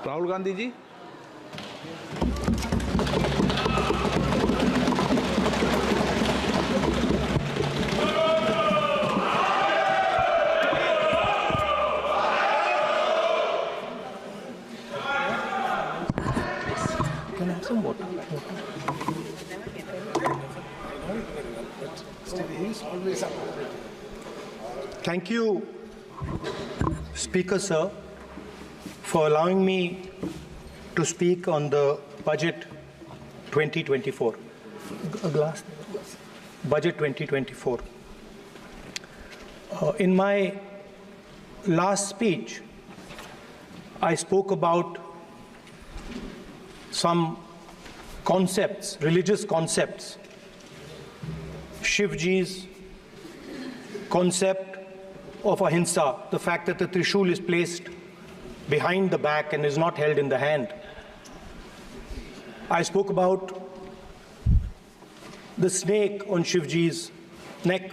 Rahul Gandhi ji. Can I have some water? Thank you, Speaker Sir, for allowing me to speak on the Budget 2024. A glass. Budget 2024. In my last speech, I spoke about some concepts, religious concepts. Shivji's concept of ahimsa, the fact that the Trishul is placed behind the back and is not held in the hand. I spoke about the snake on Shivji's neck.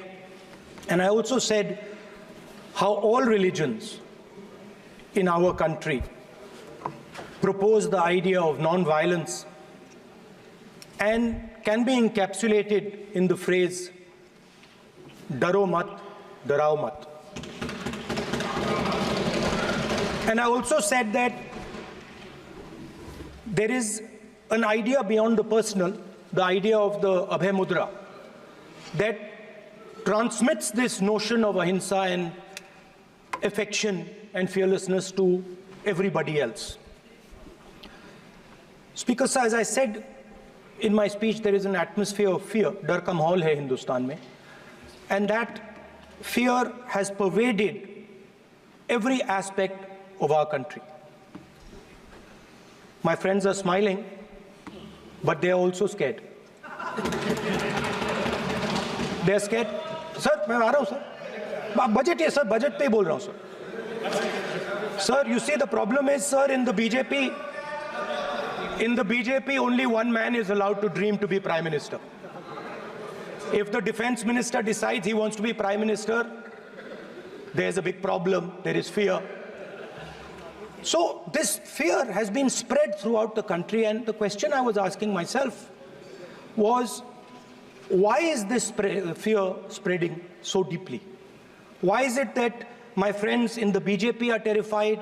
And I also said how all religions in our country propose the idea of non-violence and can be encapsulated in the phrase, Daro mat, darao mat. And I also said that there is an idea beyond the personal, the idea of the Abhay Mudra, that transmits this notion of ahimsa and affection and fearlessness to everybody else. Speaker Sir, as I said in my speech, there is an atmosphere of fear, dar ka mahol hai Hindustan mein, and that fear has pervaded every aspect of our country. My friends are smiling, but they are also scared. They are scared. Sir, मैं आ रहा हूँ sir. Budget है sir, budget पे ही बोल रहा हूँ sir. Sir, you see the problem is sir, in the BJP only one man is allowed to dream to be Prime Minister. If the Defense Minister decides he wants to be Prime Minister, there's a big problem, there is fear. So this fear has been spread throughout the country, and the question I was asking myself was, why is this fear spreading so deeply? Why is it that my friends in the BJP are terrified,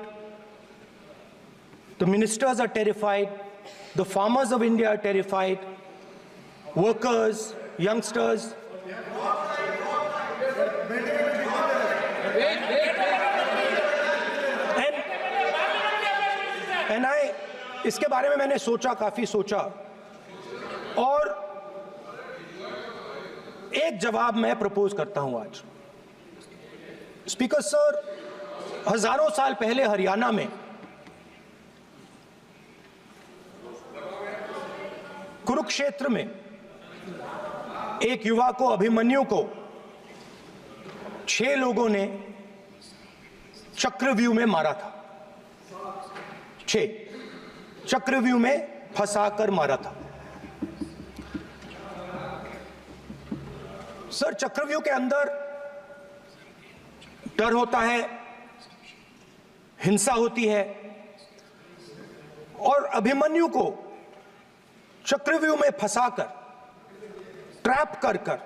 the ministers are terrified, the farmers of India are terrified, workers, youngsters? And इसके बारे में मैंने सोचा, काफी सोचा, और एक जवाब मैं प्रपोज करता हूं आज. स्पीकर सर, हजारों साल पहले हरियाणा में कुरुक्षेत्र में एक युवा को, अभिमन्यु को 6 लोगों ने चक्रव्यूह में मारा था. 6 चक्रव्यूह में फंसाकर मारा था. सर, चक्रव्यूह के अंदर डर होता है, हिंसा होती है, और अभिमन्यु को चक्रव्यूह में फंसाकर, ट्रैप कर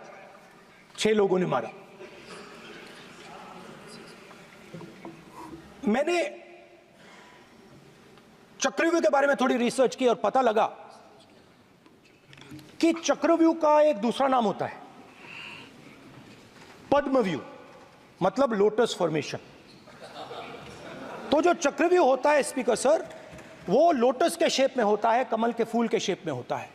6 लोगों ने मारा. मैंने चक्रव्यूह के बारे में थोड़ी रिसर्च की और पता लगा कि चक्रव्यूह का एक दूसरा नाम होता है, पद्मव्यूह, मतलब लोटस फॉर्मेशन. तो जो चक्रव्यूह होता है स्पीकर सर, वो लोटस के शेप में होता है, कमल के फूल के शेप में होता है.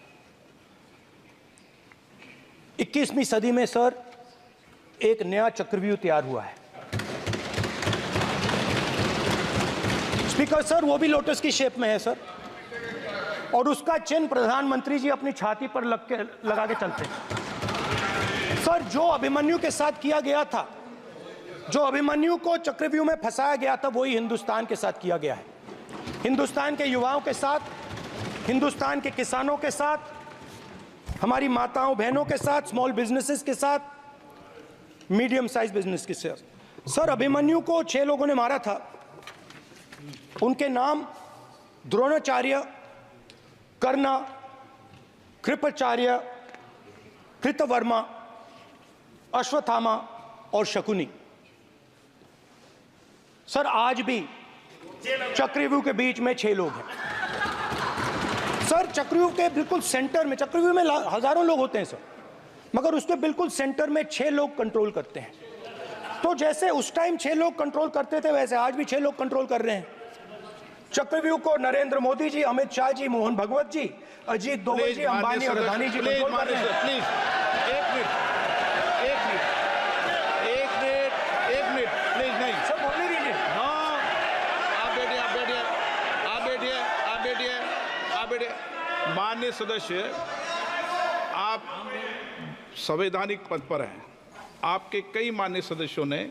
21वीं सदी में सर एक नया चक्रव्यूह तैयार हुआ है. स्पीकर सर, वो भी लोटस की शेप में है सर, और उसका चिन्ह प्रधानमंत्री जी अपनी छाती पर लगा के चलते हैं. सर, जो अभिमन्यु के साथ किया गया था, जो अभिमन्यु को चक्रव्यूह में फंसाया गया था, वही हिंदुस्तान के साथ किया गया है. हिंदुस्तान के युवाओं के साथ, हिंदुस्तान के किसानों के साथ, हमारी माताओं बहनों के साथ, स्मॉल बिजनेसेस के साथ, मीडियम साइज बिजनेस के साथ. सर, अभिमन्यु को 6 लोगों ने मारा था. उनके नाम द्रोणाचार्य, कर्ण, कृपाचार्य, कृतवर्मा, अश्वत्थामा और शकुनी। सर आज भी चक्रव्यूह के बीच में 6 लोग हैं। सर चक्रव्यूह के बिल्कुल सेंटर में, चक्रव्यूह में हजारों लोग होते हैं सर, मगर उसके बिल्कुल सेंटर में 6 लोग कंट्रोल करते हैं। तो जैसे उस टाइम 6 लोग कंट्रोल करते थे, वैसे आज भी 6 लोग कंट्रोल कर रहे हैं चक्रव्यूह को। नरेंद्र मोदी जी, अमित शाह जी, मोहन भगवत जी, अजीत दोवल जी, अंबानी और अदानी जी कंट्रोल कर रहे हैं। प्लीज एक मिनट प्लीज, नहीं सब बोलने दीजिए। हाँ, आप बैठिए। माननीय सदस्य, आप संवैधानिक पद पर हैं। आपके कई माननीय सदस्यों ने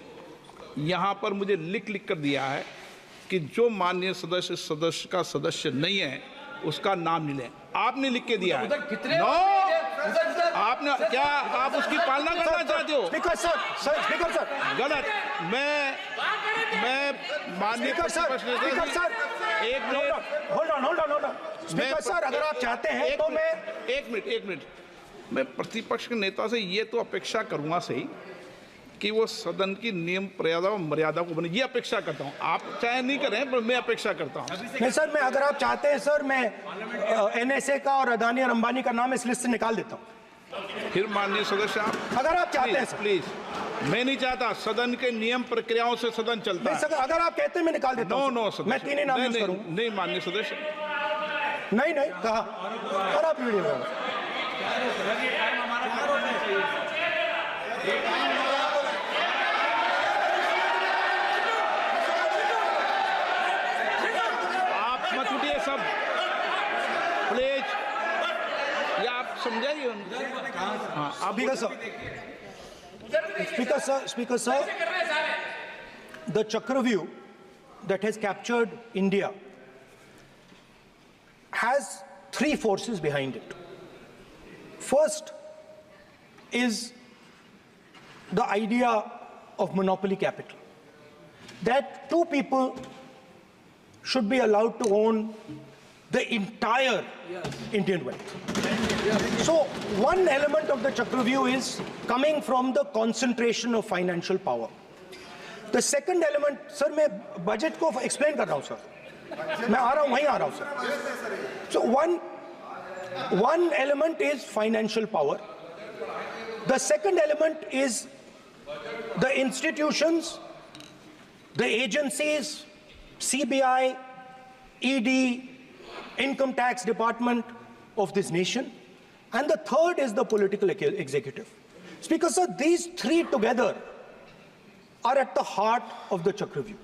यहाँ पर मुझे लिख कर दिया है कि जो माननीय सदस्य का सदस्य नहीं है उसका नाम नहीं लें। आपने लिख के दिया है। नो, आपने क्या, आप उसकी पालना करना चाहते हो? स्पीकर सर गलत। मैं माननीय एक minute, hold on. Speaker sir, अगर आप चाहते हैं तो मैं एक मिनट मैं प्रतिपक्ष के नेता से ये तो अपेक्षा करूंगा सही कि वो सदन की नियम मर्यादा को बने, ये अपेक्षा करता हूं। आप चाहे नहीं करें, पर मैं अपेक्षा करता हूं। नहीं सर, मैं अगर आप चाहते हैं सर, मैं NSA का और अदानी और अंबानी का नाम इस लिस्ट से निकाल देता हूं। फिर माननीय सदस्य, आप अगर आप चाहते हैं सर। प्लीज, मैं नहीं चाहता। सदन के नियम प्रक्रियाओं से सदन चलता है। अगर आप कहते हैं मैं निकाल देता हूं। नो सदस्य, मैं 3 ही नाम यूज करूंगा। नहीं माननीय सदस्य, नहीं कहा। और आप वीडियो मत उठिए सब प्लीज, या आप समझाइए। हाँ, Speaker sir, the Chakravyuh that has captured India has 3 forces behind it. First is the idea of monopoly capital, that 2 people should be allowed to own the entire Indian wealth. So one element of the Chakravyuh is coming from the concentration of financial power. The second element, sir, मैं budget को explain कर रहा हूँ sir, मैं आ रहा हूँ, वहीं आ रहा हूँ sir. So one element is financial power. The second element is the institutions, the agencies, CBI, ED, Income Tax Department of this nation, and the third is the political executive. Speaker sir, these 3 together are at the heart of the Chakravyuh,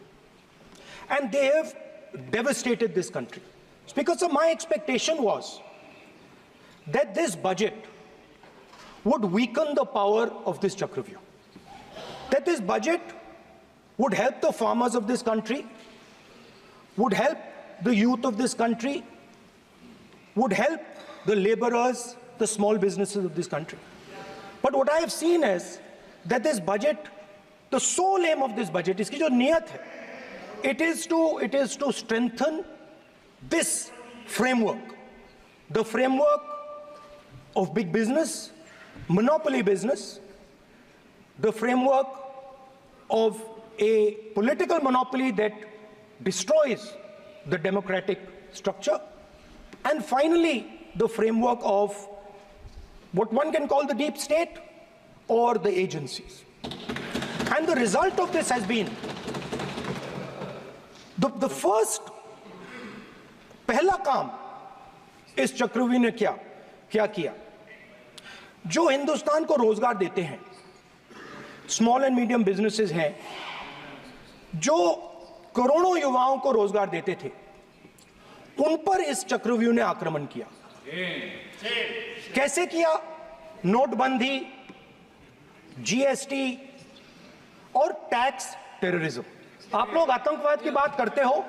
and they have devastated this country. Speaker sir, my expectation was that this budget would weaken the power of this Chakravyuh, that this budget would help the farmers of this country, would help the youth of this country, would help the laborers, the small businesses of this country. But what I have seen is that this budget, the sole aim of this budget, iski jo niyat hai, it is to strengthen this framework, the framework of big business, monopoly business, the framework of a political monopoly that destroys the democratic structure, and finally the framework of what one can call the deep state or the agencies. And the result of this has been the first पहला काम इस चक्रव्यूह ने क्या किया, जो हिंदुस्तान को रोजगार देते हैं, स्मॉल एंड मीडियम बिजनेसेस हैं, जो करोड़ों युवाओं को रोजगार देते थे, उन पर इस चक्रव्यूह ने आक्रमण किया। कैसे किया? नोटबंदी, जीएसटी और टैक्स टेररिज्म। आप लोग आतंकवाद की बात करते हो,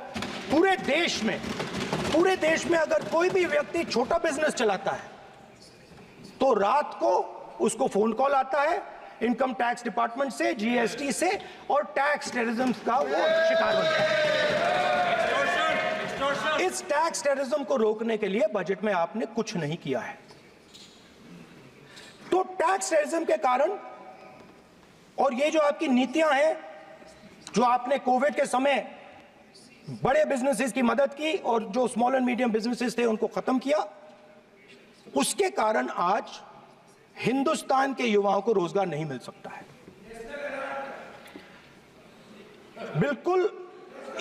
पूरे देश में अगर कोई भी व्यक्ति छोटा बिजनेस चलाता है तो रात को उसको फोन कॉल आता है इनकम टैक्स डिपार्टमेंट से, जीएसटी से, और टैक्स टेररिज्म का वो शिकार बनता है। इस टैक्स टेररिज्म को रोकने के लिए बजट में आपने कुछ नहीं किया है। तो टैक्स टेररिज्म के कारण और ये जो आपकी नीतियां हैं, जो आपने कोविड के समय बड़े बिजनेसेस की मदद की और जो स्मॉल एंड मीडियम बिजनेसेस थे उनको खत्म किया, उसके कारण आज हिंदुस्तान के युवाओं को रोजगार नहीं मिल सकता है। बिल्कुल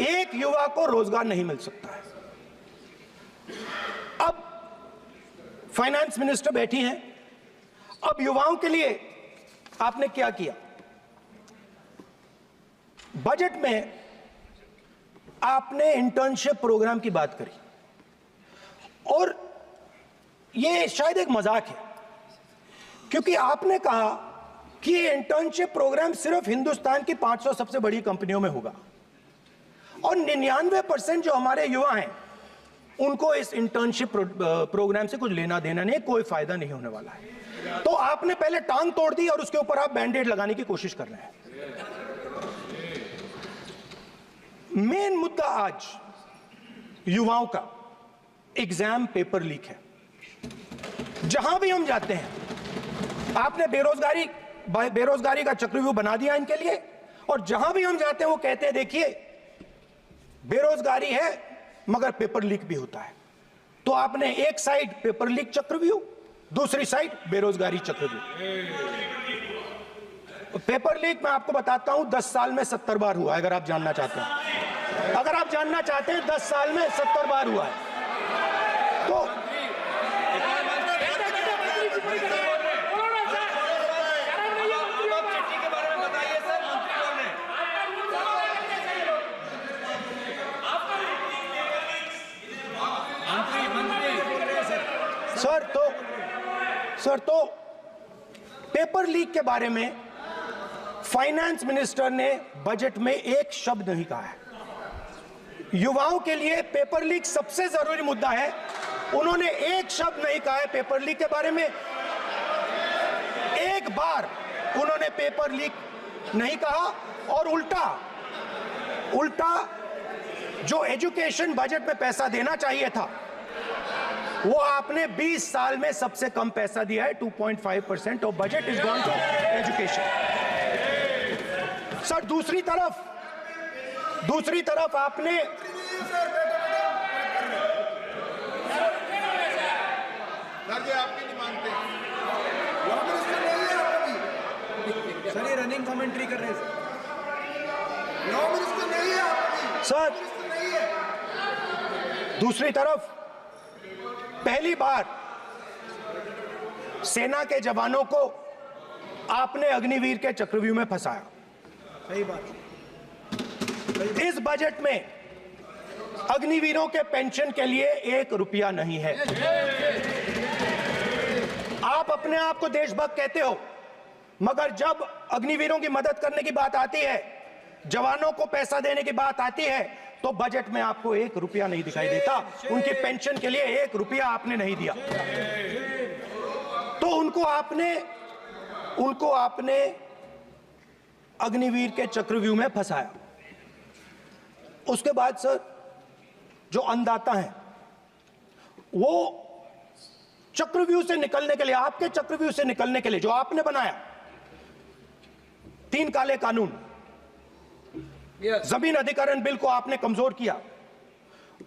एक युवा को रोजगार नहीं मिल सकता है। अब फाइनेंस मिनिस्टर बैठी हैं, अब युवाओं के लिए आपने क्या किया? बजट में आपने इंटर्नशिप प्रोग्राम की बात करी और यह शायद एक मजाक है, क्योंकि आपने कहा कि ये इंटर्नशिप प्रोग्राम सिर्फ हिंदुस्तान की 500 सबसे बड़ी कंपनियों में होगा और 99% जो हमारे युवा हैं उनको इस इंटर्नशिप प्रोग्राम से कुछ लेना देना नहीं, कोई फायदा नहीं होने वाला है। तो आपने पहले टांग तोड़ दी और उसके ऊपर आप बैंडेड लगाने की कोशिश कर रहे हैं। मेन मुद्दा आज युवाओं का एग्जाम पेपर लीक है। जहां भी हम जाते हैं आपने बेरोजगारी का चक्रव्यूह बना दिया इनके लिए, और जहां भी हम जाते हैं वो कहते हैं देखिए बेरोजगारी है मगर पेपर लीक भी होता है। तो आपने एक साइड पेपर लीक चक्रव्यूह, दूसरी साइड बेरोजगारी चक्रव्यूह। पेपर लीक मैं आपको बताता हूं 10 साल में 70 बार हुआ है। अगर आप जानना चाहते हैं, अगर आप जानना चाहते हैं 10 साल में 70 बार हुआ है। तो सर तो पेपर लीक के बारे में फाइनेंस मिनिस्टर ने बजट में एक शब्द नहीं कहा है। युवाओं के लिए पेपर लीक सबसे जरूरी मुद्दा है, उन्होंने एक शब्द नहीं कहा है पेपर लीक के बारे में। एक बार उन्होंने पेपर लीक नहीं कहा और उल्टा जो एजुकेशन बजट में पैसा देना चाहिए था वो आपने 20 साल में सबसे कम पैसा दिया है। 2.5% of budget is gone to education. Sir दूसरी तरफ आपने आपकी नहीं मानते सर, ये रनिंग कमेंट्री कर रहे हैं लॉ मिनिस्टर नहीं है आपकी। सर दूसरी तरफ पहली बार सेना के जवानों को आपने अग्निवीर के चक्रव्यूह में फंसाया। सही बात। इस बजट में अग्निवीरों के पेंशन के लिए 1 रुपया नहीं है। आप अपने आप को देशभक्त कहते हो, मगर जब अग्निवीरों की मदद करने की बात आती है, जवानों को पैसा देने की बात आती है, तो बजट में आपको 1 रुपया नहीं दिखाई देता। उनकी पेंशन के लिए 1 रुपया आपने नहीं दिया। तो उनको आपने अग्निवीर के चक्रव्यूह में फंसाया। उसके बाद सर जो अन्नदाता हैं वो चक्रव्यूह से निकलने के लिए, आपके चक्रव्यूह से निकलने के लिए जो आपने बनाया 3 काले कानून, जमीन अधिग्रहण बिल को आपने कमजोर किया,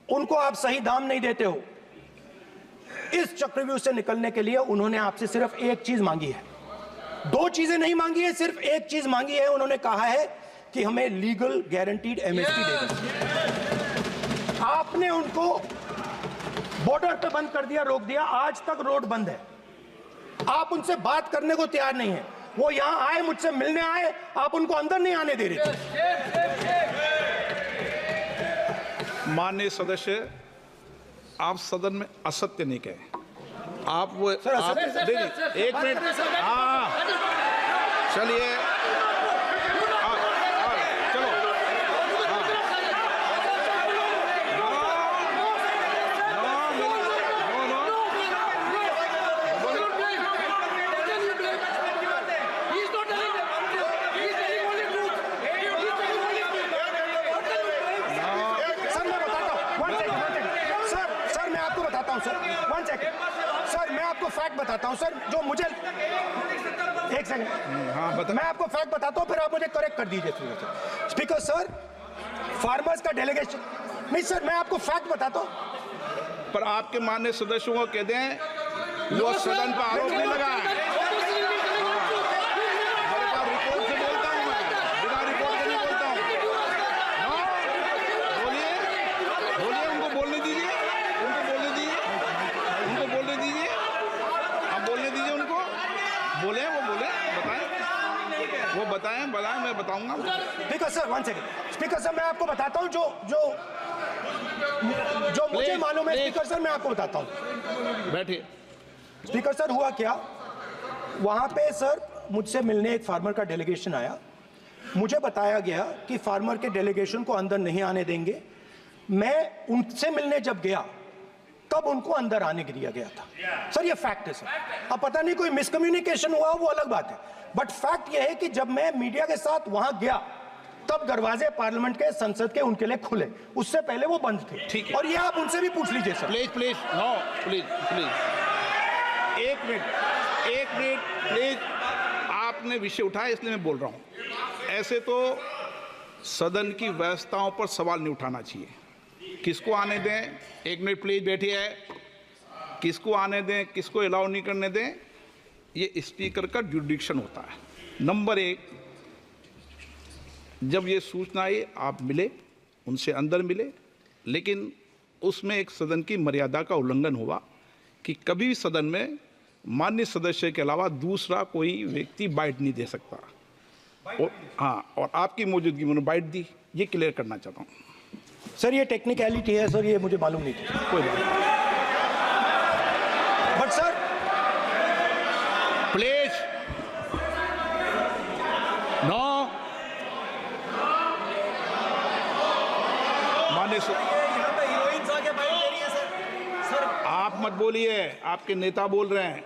उनको आप सही दाम नहीं देते हो। इस चक्रव्यूह से निकलने के लिए उन्होंने आपसे सिर्फ एक चीज मांगी है, 2 चीजें नहीं मांगी है, सिर्फ एक चीज मांगी है। उन्होंने कहा है कि हमें लीगल गारंटीड एमएसपी दे दो। आपने उनको बॉर्डर पे बंद कर दिया, रोक दिया, आज तक रोड बंद है। आप उनसे बात करने को तैयार नहीं है। वो यहां आए, मुझसे मिलने आए, आप उनको अंदर नहीं आने दे रहे। माननीय सदस्य, आप सदन में असत्य नहीं कहे। आप वो आप देखिए, 1 मिनट, हाँ चलिए, चलो, सर मैं बताता हूं, 1 सेकंड। हूं सर, 1 सेकंड सर, मैं आपको फैक्ट बताता हूं सर, जो मुझे 1 सेकंड, हाँ बता। मैं आपको फैक्ट बताता हूं, फिर आप मुझे करेक्ट कर दीजिए स्पीकर सर। फार्मर्स का डेलीगेशन नहीं सर, मैं आपको फैक्ट बताता हूं। पर आपके माननीय सदस्यों को कह दें वो सदन पर आरोप नहीं लगाए। रिपोर्ट से बोलता हूं मैं, बिना रिपोर्ट के नहीं बोलता हूं। हाँ, बोलिए बोलिए, उनको बोलने दीजिए, उनको बोलने दीजिए, उनको बोलने दीजिए, आप बोलने दीजिए उनको, बोले वो बोले, बताएं, वो बताएं, मैं बताऊंगा। Speaker sir 1 second, speaker sir मैं आपको बताता हूं जो मुझे मालूम है स्पीकर सर, मैं आपको बताता हूं। बैठिए। स्पीकर सर हुआ क्या, वहां पे सर मुझसे मिलने एक फार्मर का डेलीगेशन आया, मुझे बताया गया कि फार्मर के डेलीगेशन को अंदर नहीं आने देंगे। मैं उनसे मिलने जब गया तब उनको अंदर आने दिया गया था सर, ये फैक्ट है सर। अब पता नहीं कोई मिसकम्युनिकेशन हुआ वो अलग बात है, बट फैक्ट ये है कि जब मैं मीडिया के साथ वहां गया तब दरवाजे पार्लियामेंट के, संसद के उनके लिए खुले, उससे पहले वो बंद थे। ठीक है। और ये आप उनसे भी पूछ लीजिए sir. Please please no please please, एक मिनट प्लीज, आपने विषय उठाया इसलिए मैं बोल रहा हूं। ऐसे तो सदन की व्यवस्थाओं पर सवाल नहीं उठाना चाहिए। किसको आने दें, 1 मिनट प्लीज बैठिए, किसको आने दें, किसको अलाउ नहीं करने दें, ये स्पीकर का जुडिक्शन होता है। नंबर 1, जब ये सूचना आई आप मिले, उनसे अंदर मिले, लेकिन उसमें एक सदन की मर्यादा का उल्लंघन हुआ कि कभी भी सदन में माननीय सदस्य के अलावा दूसरा कोई व्यक्ति बाइट नहीं दे सकता। और हाँ, और आपकी मौजूदगी में उन्होंने बाइट दी, ये क्लियर करना चाहता हूँ सर। ये टेक्निकलिटी है सर, ये मुझे मालूम नहीं थी, कोई बात नहीं। बट सर प्लीज नो, माननीय यहाँ पे हीरोइंस आके बाइट दे रही है सर। आप मत बोलिए, आपके नेता बोल रहे हैं।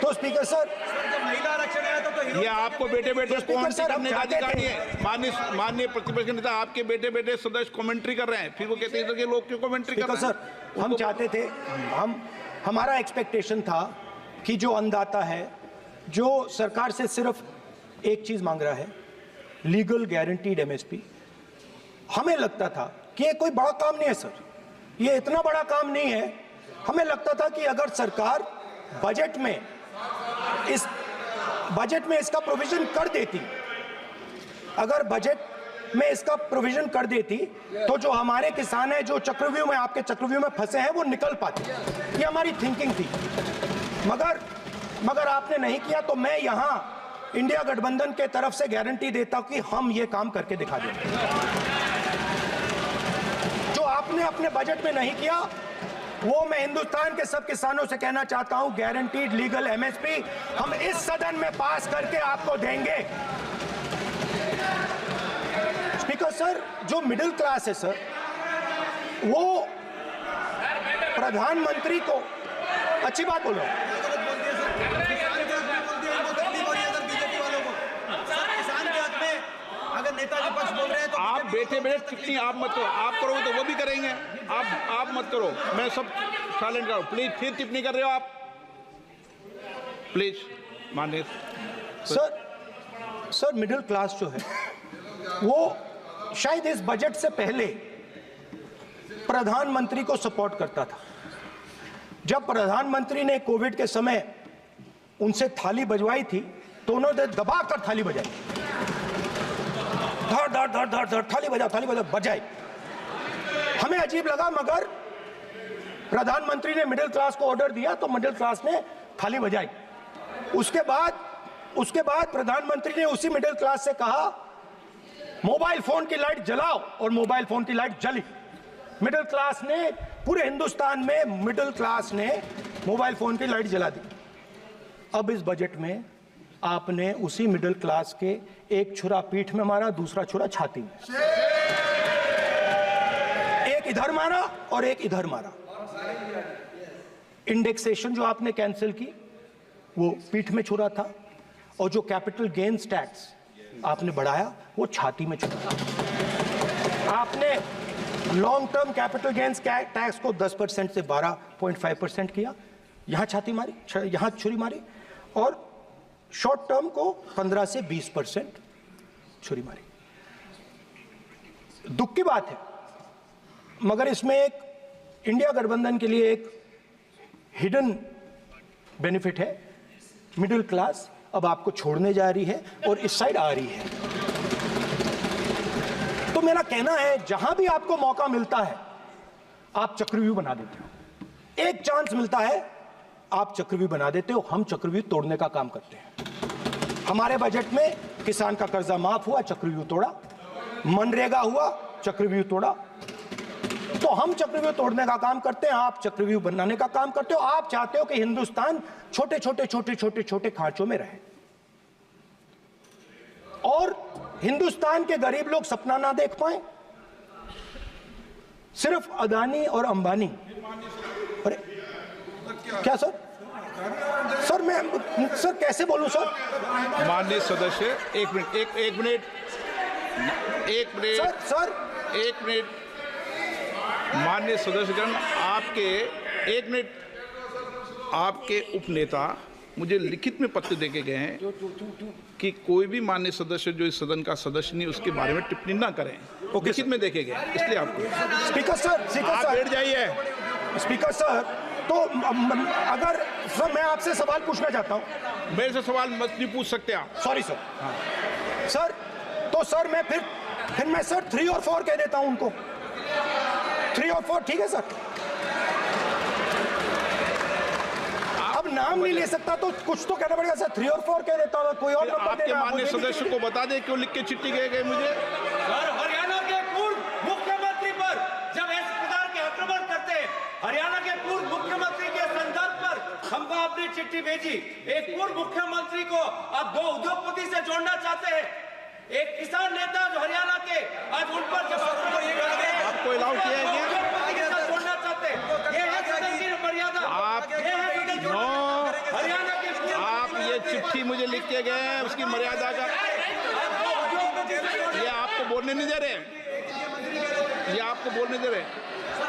तो स्पीकर सर, जब महिला आरक्षण आया था तो ये आपको बेटे बेटे स्पीकर कमेंट्री सर, हम करने का चाहते अधिकारी थे। है। माननीय प्रतिपक्ष के नेता आपके बेटे बेटे सदस्य कमेंट्री कर रहे हैं, फिर वो कहते हैं कि लोग क्यों कमेंट्री कर स्पीकर रहे हैं। सर, हम चाहते थे, हमारा एक्सपेक्टेशन था कि जो अन्नदाता है, जो सरकार से सिर्फ एक चीज मांग रहा है, लीगल गारंटीड एमएसपी, हमें लगता था कि ये कोई बड़ा काम नहीं है सर, ये इतना बड़ा काम नहीं है। हमें लगता था कि अगर सरकार बजट में इसका प्रोविजन कर देती, अगर बजट में इसका प्रोविजन कर देती तो जो हमारे किसान हैं, जो चक्रव्यूह में, आपके चक्रव्यूह में फंसे हैं, वो निकल पाते। ये हमारी थिंकिंग थी, मगर आपने नहीं किया। तो मैं यहां इंडिया गठबंधन के तरफ से गारंटी देता हूं कि हम ये काम करके दिखा देंगे। जो आपने अपने बजट में नहीं किया, वो मैं हिंदुस्तान के सब किसानों से कहना चाहता हूं, गारंटीड लीगल एमएसपी हम इस सदन में पास करके आपको देंगे। स्पीकर सर, जो मिडिल क्लास है सर, वो प्रधानमंत्री को, अच्छी बात बोल रहा हूं, अगर नेता विपक्ष बोल रहे हैं तो आप बैठे बैठे टिप्पणी आप मत करो, आप करोगे तो वो भी करेंगे, आप मत करो, मैं सब साइलेंट करो प्लीज। फिर टिप्पणी कर रहे हो आप, प्लीज माननीय सर मिडिल क्लास जो है वो शायद इस बजट से पहले प्रधानमंत्री को सपोर्ट करता था। जब प्रधानमंत्री ने कोविड के समय उनसे थाली बजवाई थी तो उन्होंने दबाकर थाली बजाई, धड़ धड़ धड़ धड़ धड़ थाली बजा बजाई। हमें अजीब लगा, मगर प्रधानमंत्री ने मिडिल क्लास को ऑर्डर दिया तो मिडिल क्लास ने थाली बजाई। उसके बाद प्रधानमंत्री ने उसी मिडिल क्लास से कहा मोबाइल फोन की लाइट जलाओ, और मोबाइल फोन की लाइट जली। मिडिल क्लास ने, पूरे हिंदुस्तान में मिडिल क्लास ने मोबाइल फोन की लाइट जला दी। अब इस बजट में आपने उसी मिडिल क्लास के एक छुरा पीठ में मारा, दूसरा छुरा छाती में, एक इधर मारा और एक इधर मारा। इंडेक्सेशन जो आपने कैंसिल की वो पीठ में छुरा था, और जो कैपिटल गेन्स टैक्स आपने बढ़ाया वो छाती में छुरा था। Long term capital gains tax को 10% से 12.5% किया, यहां छाती मारी, यहां छुरी मारी, और शॉर्ट टर्म को 15 से 20% छुरी मारी। दुख की बात है, मगर इसमें एक इंडिया गठबंधन के लिए एक हिडन बेनिफिट है। मिडिल क्लास अब आपको छोड़ने जा रही है और इस साइड आ रही है। तो मेरा कहना है, जहां भी आपको मौका मिलता है आप चक्रव्यूह बना देते हो। एक चांस मिलता है आप चक्रव्यूह बना देते हो। हम चक्रव्यूह तोड़ने का काम करते हैं। हमारे बजट में किसान का कर्जा माफ हुआ, चक्रव्यूह तोड़ा। मनरेगा हुआ, चक्रव्यूह तोड़ा। तो हम चक्रव्यूह तोड़ने का काम करते हैं, आप चक्रव्यूह बनाने का काम करते हो। आप चाहते हो कि हिंदुस्तान छोटे छोटे छोटे छोटे छोटे खांचों में रहे और हिंदुस्तान के गरीब लोग सपना ना देख पाए। सिर्फ अदानी और अंबानी। अरे क्या सर? सर मैं सर कैसे बोलूं सर? माननीय सदस्य, एक मिनट माननीय सदस्यगण, आपके उपनेता मुझे लिखित में पत्र देके गए हैं कि कोई भी माननीय सदस्य जो इस सदन का सदस्य नहीं उसके बारे में टिप्पणी ना करें। लिखित में देखे गए, इसलिए आपको स्पीकर सर आप बैठ जाइए। स्पीकर सर, तो अगर सर मैं आपसे सवाल पूछना चाहता हूं। मेरे से सवाल मत नहीं पूछ सकते आप। Sorry sir. सर तो सर मैं फिर मैं सर 3 और 4 कह देता हूं उनको। 3 और 4 ठीक है सर? अब नाम नहीं ले सकता तो कुछ तो कहना पड़ेगा सर। 3 और 4 कह देता हूं, कोई और नंबर आपके देना। माननीय सदस्य को बता दे क्यों लिख के चिट्ठी गए मुझे। सर, हरियाणा के पूर्व मुख्यमंत्री पर जब इस प्रकार के आक्रमण करते हैं, हरियाणा के पूर्व मुख्यमंत्री के संदर्भ पर हमको आपने चिट्ठी भेजी। एक पूर्व मुख्यमंत्री को आप 2 उद्योगपति से जोड़ना चाहते हैं, एक किसान नेता जो हरियाणा के, आज उन पर जब आपको अलाउ किया है क्या? उद्योगपति के साथ जोड़ना चाहते हैं। ये है सदन की मर्यादा। हरियाणा के आप ये चिट्ठी मुझे लिख के गए हैं, उसकी मर्यादा का ये आपको बोलने नहीं दे रहे, ये आपको बोलने दे रहे।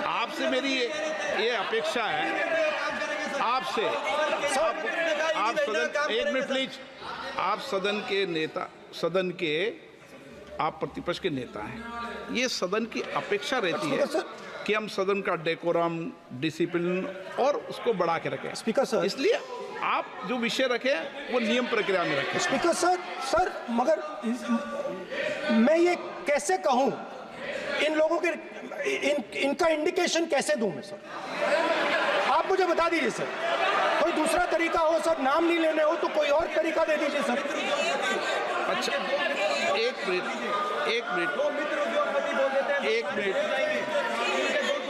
आपसे मेरी ये अपेक्षा है आपसे। आप सदन, एक मिनट प्लीज। आप सदन के नेता, सदन के आप प्रतिपक्ष के नेता हैं। ये सदन की अपेक्षा रहती है कि हम सदन का डेकोरम, डिसिप्लिन और उसको बढ़ा के रखें। स्पीकर सर, इसलिए आप जो विषय रखें वो नियम प्रक्रिया में रखें। स्पीकर सर मगर मैं ये कैसे कहूं, इन लोगों के इनका इंडिकेशन कैसे दूं मैं सर? आप मुझे बता दीजिए सर, कोई दूसरा तरीका हो सर, नाम नहीं लेने हो तो कोई और तरीका दे दीजिए सर। अच्छा एक मिनट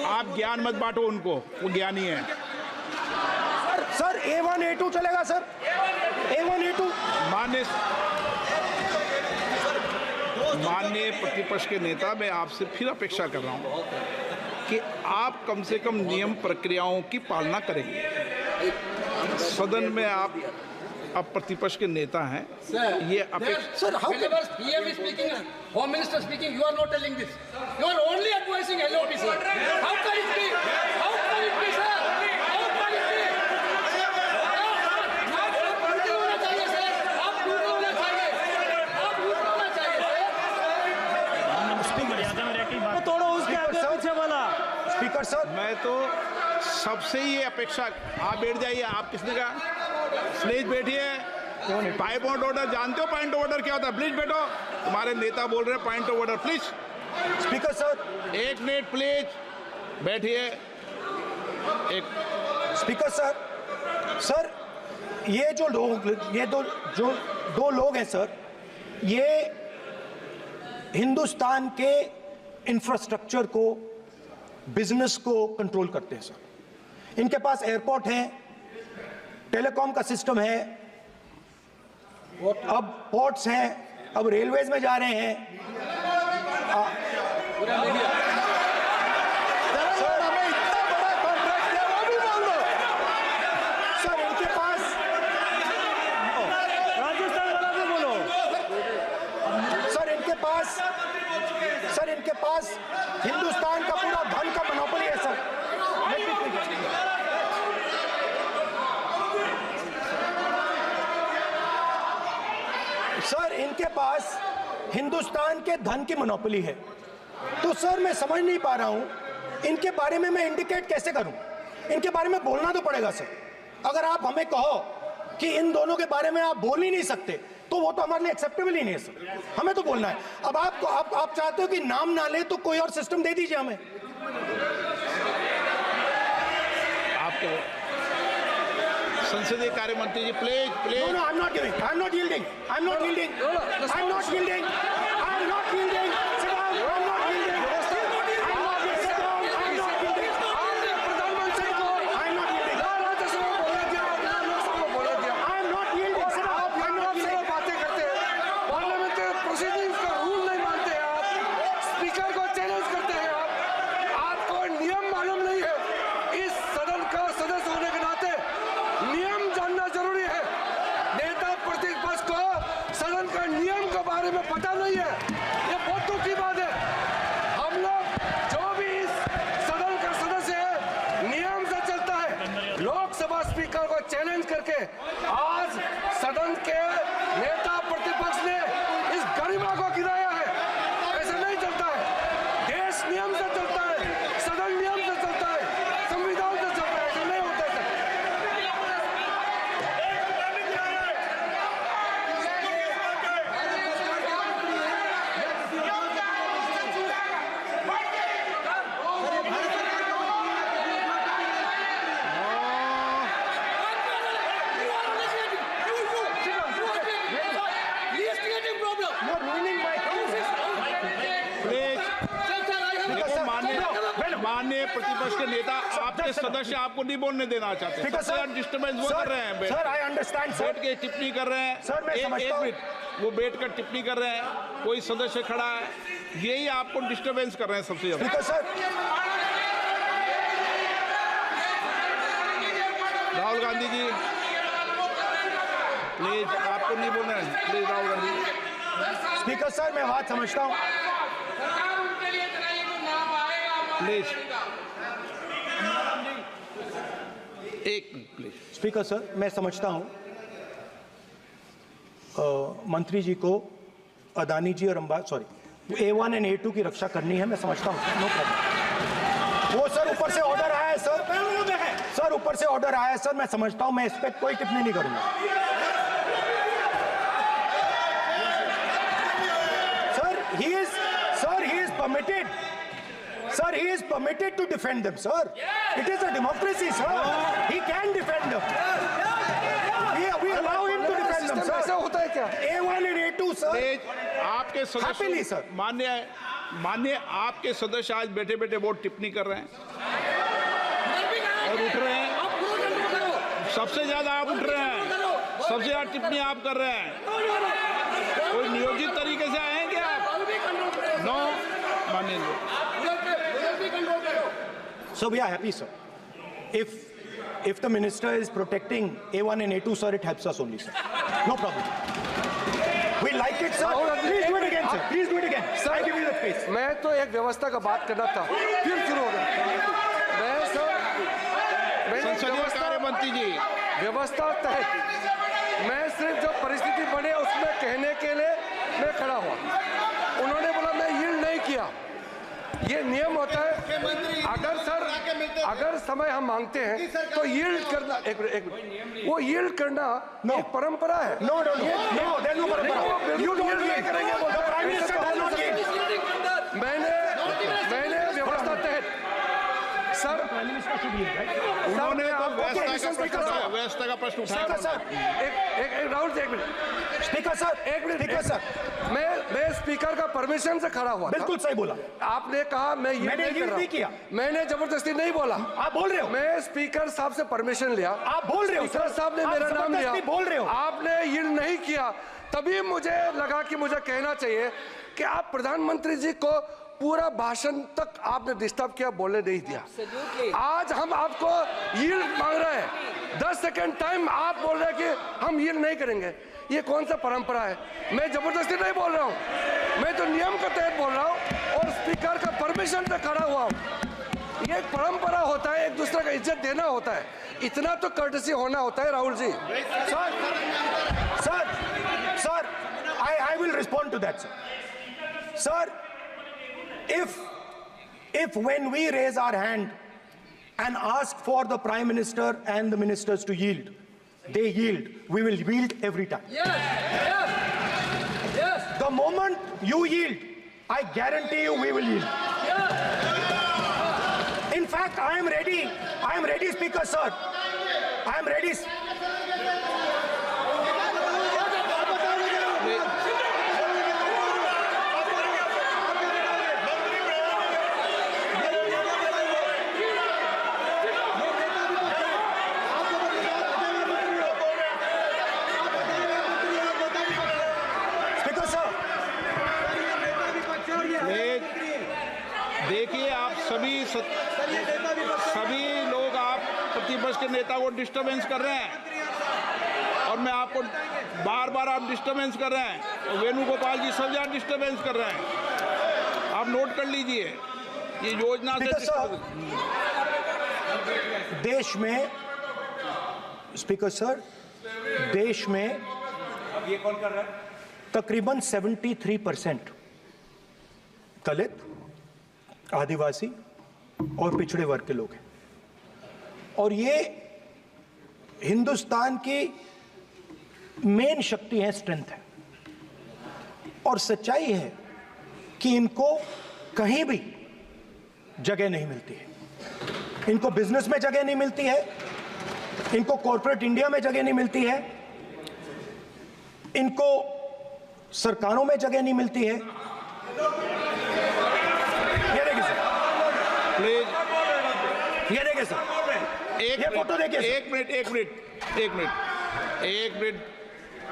आप ज्ञान मत बांटो उनको, वो ज्ञानी है। सर A1 A2 चलेगा सर? A1 A2 माननीय प्रतिपक्ष के नेता, मैं आपसे फिर अपेक्षा कर रहा हूं कि आप कम से कम नियम प्रक्रियाओं की पालना करेंगे। सदन में आप अब प्रतिपक्ष के नेता हैं, ये अपेक्षा। Sir how Whenever PM is speaking, Home Minister speaking, you are not telling this. You are only advising LOP, sir. How can it be? How can it be, sir? How can it be? आप झूठे होना चाहिए, sir. आप झूठे होना चाहिए. आप झूठे होना चाहिए, sir. तोड़ो उसके आगे पीछे वाला। स्पीकर सर, मैं तो सबसे ये अपेक्षा, आप बैठ जाइए। आप किसने कहा? प्लीज बैठिए। पॉइंट ऑफ ऑर्डर जानते हो? पॉइंट ऑफ ऑर्डर क्या होता है? प्लीज बैठो। तुम्हारे नेता बोल रहे हैं point of order, please. Speaker sir, एक मिनट प्लीज बैठिए। एक स्पीकर सर ये जो लोग, ये दो लोग हैं सर, ये हिंदुस्तान के इंफ्रास्ट्रक्चर को, बिजनेस को कंट्रोल करते हैं सर। इनके पास एयरपोर्ट है, टेलीकॉम का सिस्टम है, अब पोर्ट्स हैं, अब रेलवेज में जा रहे हैं। सर इनके पास, राजस्थान वाला भी बोलो। सर इनके पास हिंदुस्तान का सर इनके पास हिंदुस्तान के धन की मोनोपोली है, तो सर मैं समझ नहीं पा रहा हूं इनके बारे में मैं इंडिकेट कैसे करूं। इनके बारे में बोलना तो पड़ेगा सर। अगर आप हमें कहो कि इन दोनों के बारे में आप बोल ही नहीं सकते तो वो तो हमारे लिए एक्सेप्टेबल ही नहीं है सर, हमें तो बोलना है। अब आप चाहते हो कि नाम ना ले तो कोई और सिस्टम दे दीजिए हमें। आपके संसदीय कार्य मंत्री ji please please. No, I'm not giving. I'm not yielding. I'm not yielding. I'm not yielding. I'm not yielding. Sit down. I'm not yielding. I'm not yielding. Sit down. I'm not yielding. आपने प्रधानमंत्री को I'm not yielding. ना राज्यसभा बोला दिया, ना लोकसभा बोला दिया। I'm not yielding. Sit down. आप I'm not लोकसभा yielding. बातें करते हैं, पार्लियामेंट्री प्रोसीडिंग्स का रूल नहीं मानते हैं आप, स्पीकर को चैलेंज करते हैं आप। आपको नियम मालूम नहीं है। इस सदन का सदस्य होने के नाते नियम जानना जरूरी है। नेता प्रतिपक्ष को सदन का नियम के बारे में पता नहीं है, ये बहुत दुख की बात है। हम लोग जो भी इस सदन का सदस्य है नियम से चलता है। लोकसभा स्पीकर को चैलेंज करके आज सदन के नेता प्रतिपक्ष ने इस गरिमा को गिराया है। ऐसा नहीं चलता है। देश नियम से चलता है, सदन नियम से चलता है, संविधान से चलता है। ऐसा नहीं होता है। You're ruining my प्लीज देखो, माननीय प्रतिपक्ष के नेता आपके सदस्य आपको नहीं बोलने देना चाहते। Speaker, सबसे ज्यादा डिस्टर्बेंस वो कर रहे हैं। Sir, I understand, sir. बैठ के टिप्पणी कर रहे हैं। सर, मैं समझता एक हूं। मिनट, वो बैठ कर टिप्पणी कर रहे हैं, कोई सदस्य खड़ा है, यही आपको डिस्टर्बेंस कर रहे हैं सबसे ज्यादा। Speaker, sir. Rahul Gandhi ji please, आपको नहीं बोलना है। Please Rahul Gandhi ji. Speaker sir, मैं बात समझता हूँ। प्लीज एक मिनट प्लीज। स्पीकर सर, मैं समझता हूँ मंत्री जी को अदानी जी और A1 और A2 की रक्षा करनी है, मैं समझता हूँ। No problem. वो सर ऊपर से ऑर्डर आया है सर। सर ऊपर से ऑर्डर आया है सर, मैं समझता हूँ। मैं इस पर कोई टिप्पणी नहीं करूंगा। Sir, he is permitted. Sir, he is permitted to defend them, sir. It is a democracy, sir. He can defend them. We allow him to defend them, sir. ऐसा होता है क्या? A1 and A2, sir. Please आपके Happily, सदस्य sir. मान्य आपके सदस्य आज बैठे बैठे बहुत टिप्पणी कर रहे हैं और उठ रहे हैं। सबसे ज्यादा आप उठ रहे हैं, सबसे ज्यादा टिप्पणी आप कर रहे हैं। कोई नियोजित तरीके से आएंगे आप? नो मानेंगे। So we are happy, sir. If the minister is protecting A1 and A2, sir, it helps us only, sir. No problem. We like it, sir. Please do it again, sir. Please do it again. Sir, I give you the space. मैं तो एक व्यवस्था का बात करना था, फिर शुरू हो गया। मैं संसदीय कार्य मंत्री जी, व्यवस्था तहत मैं सिर्फ जो परिस्थिति बने उसमें कहने के लिए मैं खड़ा हुआ। उन्होंने बोला मैं यील्ड नहीं किया। ये नियम होता है। अगर समय हम मांगते हैं तो यील्ड करना, एक मिनट, वो यील्ड करना एक परंपरा है। No, there's no problem. You don't नहीं करेंगे yield. The Prime Minister does not yield. मैंने व्यवस्था तहत सर उन्होंने तो व्यवस्था का प्रश्न उठाया। सर, एक राहुल जी, एक मिनट। स्पीकर सर, एक मिनट, स्पीकर सर, मैं स्पीकर का परमिशन से खड़ा हुआ था। बिल्कुल सही बोला। आपने कहा मैं ये मैंने नहीं कर yield रहा नहीं किया। मैंने जबरदस्ती नहीं बोला। आप बोल रहे हो। मैं स्पीकर साहब से परमिशन लिया। आप बोल रहे हो, स्पीकर सर। साहब ने आप मेरा नाम लिया। जबरदस्ती बोल रहे हो। आपने यील्ड नहीं किया, तभी मुझे लगा कि मुझे कहना चाहिए कि आप प्रधानमंत्री जी को पूरा भाषण तक आपने डिस्टर्ब किया, बोलने नहीं दिया। आज हम आपको यील्ड मांग रहे हैं, 10 सेकंड टाइम आप बोल रहे हैं कि हम यील्ड नहीं करेंगे। ये कौन सा परंपरा है? मैं जबरदस्ती नहीं बोल रहा हूँ, मैं तो नियम के तहत बोल रहा हूँ और स्पीकर का परमिशन से खड़ा हुआ हूँ। ये एक परंपरा होता है, एक दूसरे का इज्जत देना होता है, इतना तो कर्टसी होना होता है। Rahul ji, sir, I will respond to that, sir. Sir, if when we raise our hand and ask for the Prime Minister and the ministers to yield, they yield, we will yield every time. Yes. The moment you yield, I guarantee you we will yield. In fact, I am ready, Speaker, sir. I am ready. देखिए, आप सभी लोग आप प्रतिपक्ष के नेता को disturbance कर रहे हैं और मैं आपको बार आप डिस्टर्बेंस कर रहे हैं और वेणुगोपाल जी सब जगह डिस्टर्बेंस कर रहे हैं। आप नोट कर लीजिए, ये योजना से देश में, स्पीकर सर, देश में ये कौन कर रहा है? तकरीबन 73% दलित, आदिवासी और पिछड़े वर्ग के लोग हैं और ये हिंदुस्तान की मेन शक्ति है, स्ट्रेंथ है। और सच्चाई है कि इनको कहीं भी जगह नहीं मिलती है। इनको बिजनेस में जगह नहीं मिलती है, इनको कॉर्पोरेट इंडिया में जगह नहीं मिलती है, इनको सरकारों में जगह नहीं मिलती है। ये देखिए सर, ये फोटो देखिए। एक मिनट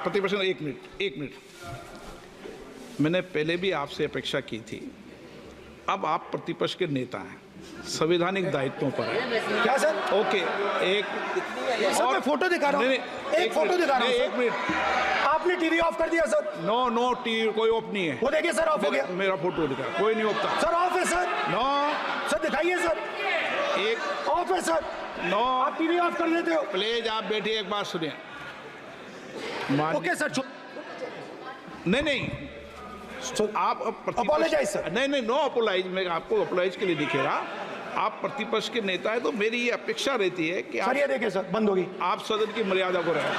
प्रतिपक्ष, एक मिनट। मैंने पहले भी आपसे अपेक्षा की थी, अब आप प्रतिपक्ष के नेता हैं, संवैधानिक दायित्वों पर है। क्या सर? ओके, एक और मैं फोटो दिखा रहा हूँ, एक फोटो दिखा रहा हूँ। एक मिनट, आपने टीवी ऑफ कर दिया सर? नो टीवी कोई ऑफ नहीं है। वो देखिए सर, ऑफ हो गया। मेरा फोटो दिखा, कोई नहीं ऑफ था सर। ऑफ है सर? नो सर दिखाइए सर, एक ऑफ है सर। नो, आप टीवी ऑफ कर देते हो? प्लीज आप बैठिए, एक बात सुनिए। Okay sir. नहीं, आप अपोलोजाइज सर। नहीं, नो अपोलाइज। मैं आपको अपोलाइज के लिए दिखेगा। आप प्रतिपक्ष के नेता है तो मेरी ये अपेक्षा रहती है कि सर ये देखिए सर, बंद होगी। आप सदन की मर्यादा को रखें।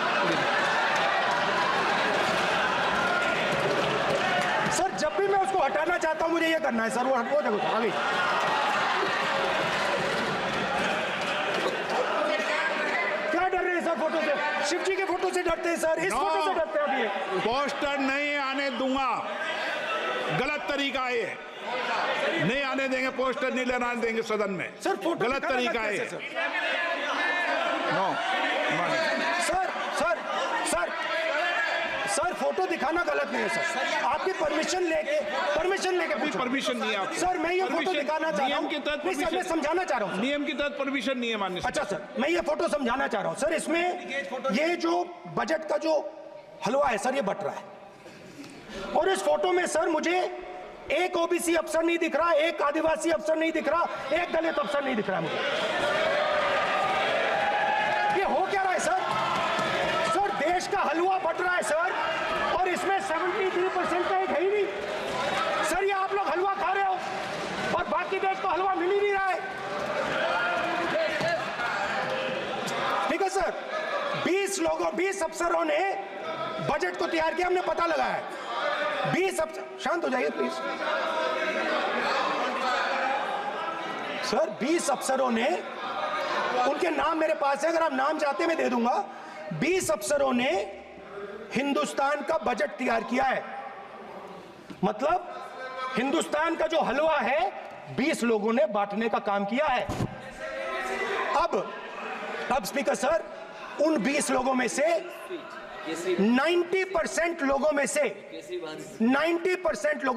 सर जब भी मैं उसको हटाना चाहता हूं मुझे ये करना है सर, वो देखो आ गई। क्या डर रहे हैं सर फोटो से? शिव जी के फोटो से डरते हैं सर, इस फोटो से डरते हैं अभी। पोस्टर नहीं आने दूंगा, गलत तरीका है ये, नहीं आने देंगे, पोस्टर नहीं लेना देंगे सदन में। सर फोटो गलत तरीका है। नो सर फोटो दिखाना गलत नहीं है सर। आपकी परमिशन लेके परमिशन नहीं है आपको। सर मैं ये फोटो दिखाना चाह रहा हूँ, नियम के तहत मैं समझाना चाह रहा हूँ। नियम के तहत परमिशन नहीं है माननीय। अच्छा सर, मैं ये फोटो समझाना चाह रहा हूँ सर। इसमें ये जो बजट का जो हलवा है सर, ये बट रहा है और इस फोटो में सर मुझे एक ओबीसी अफसर नहीं दिख रहा, एक आदिवासी अफसर नहीं दिख रहा, एक दलित अफसर नहीं दिख रहा मुझे। ये हो क्या रहा है सर? सर देश का हलवा बट रहा है सर और इसमें 73% का एक है ही नहीं सर। ये आप लोग हलवा खा रहे हो और बाकी देश को हलवा मिल ही नहीं रहा है। ठीक है सर, 20 अफसरों ने बजट को तैयार किया, हमने पता लगाया है। 20 अफसर, शांत हो जाइए प्लीज सर। 20 अफसरों ने, उनके नाम मेरे पास है, अगर आप नाम चाहते मैं दे दूंगा। 20 अफसरों ने हिंदुस्तान का बजट तैयार किया है। मतलब हिंदुस्तान का जो हलवा है 20 लोगों ने बांटने का काम किया है। अब स्पीकर सर, उन 20 लोगों में से 90% लोगों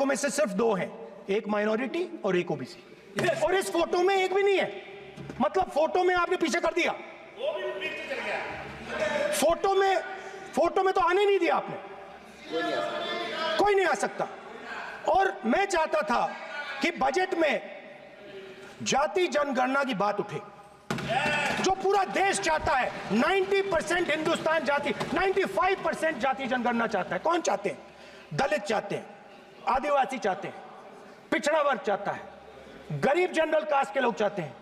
में से सिर्फ 2 हैं, एक माइनॉरिटी और एक ओबीसी। और इस फोटो में एक भी नहीं है। मतलब फोटो में आपने पीछे कर दिया, फोटो में तो आने नहीं दिया आपने, कोई नहीं आ सकता। और मैं चाहता था कि बजट में जाति जनगणना की बात उठे, जो पूरा देश चाहता है। 90% हिंदुस्तान जाति, 95% जाति जनगणना चाहता है। कौन चाहते हैं? दलित चाहते हैं, आदिवासी चाहते हैं, पिछड़ा वर्ग चाहता है, गरीब जनरल कास्ट के लोग चाहते हैं,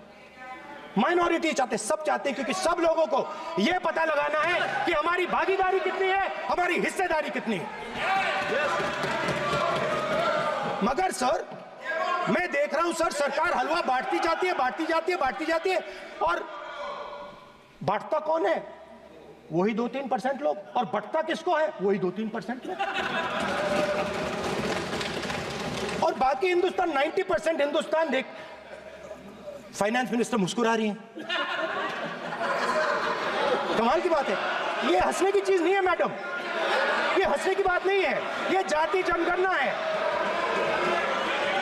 माइनॉरिटी चाहते हैं, सब चाहते हैं, क्योंकि सब लोगों को यह पता लगाना है कि हमारी भागीदारी कितनी है, हमारी हिस्सेदारी कितनी है। मगर सर मैं देख रहा हूं सर, सरकार हलवा बांटती जाती है, बांटती जाती है, बांटती जाती है, और बांटता कौन है? वही 2-3% लोग, और बंटता किसको है? वही 2-3% लोग, और बाकी हिंदुस्तान 90% हिंदुस्तान देख। फाइनेंस मिनिस्टर मुस्कुरा रही हैं, कमाल की बात है। ये हंसने की चीज नहीं है मैडम, ये हंसने की बात नहीं है, ये जाति जनगणना है,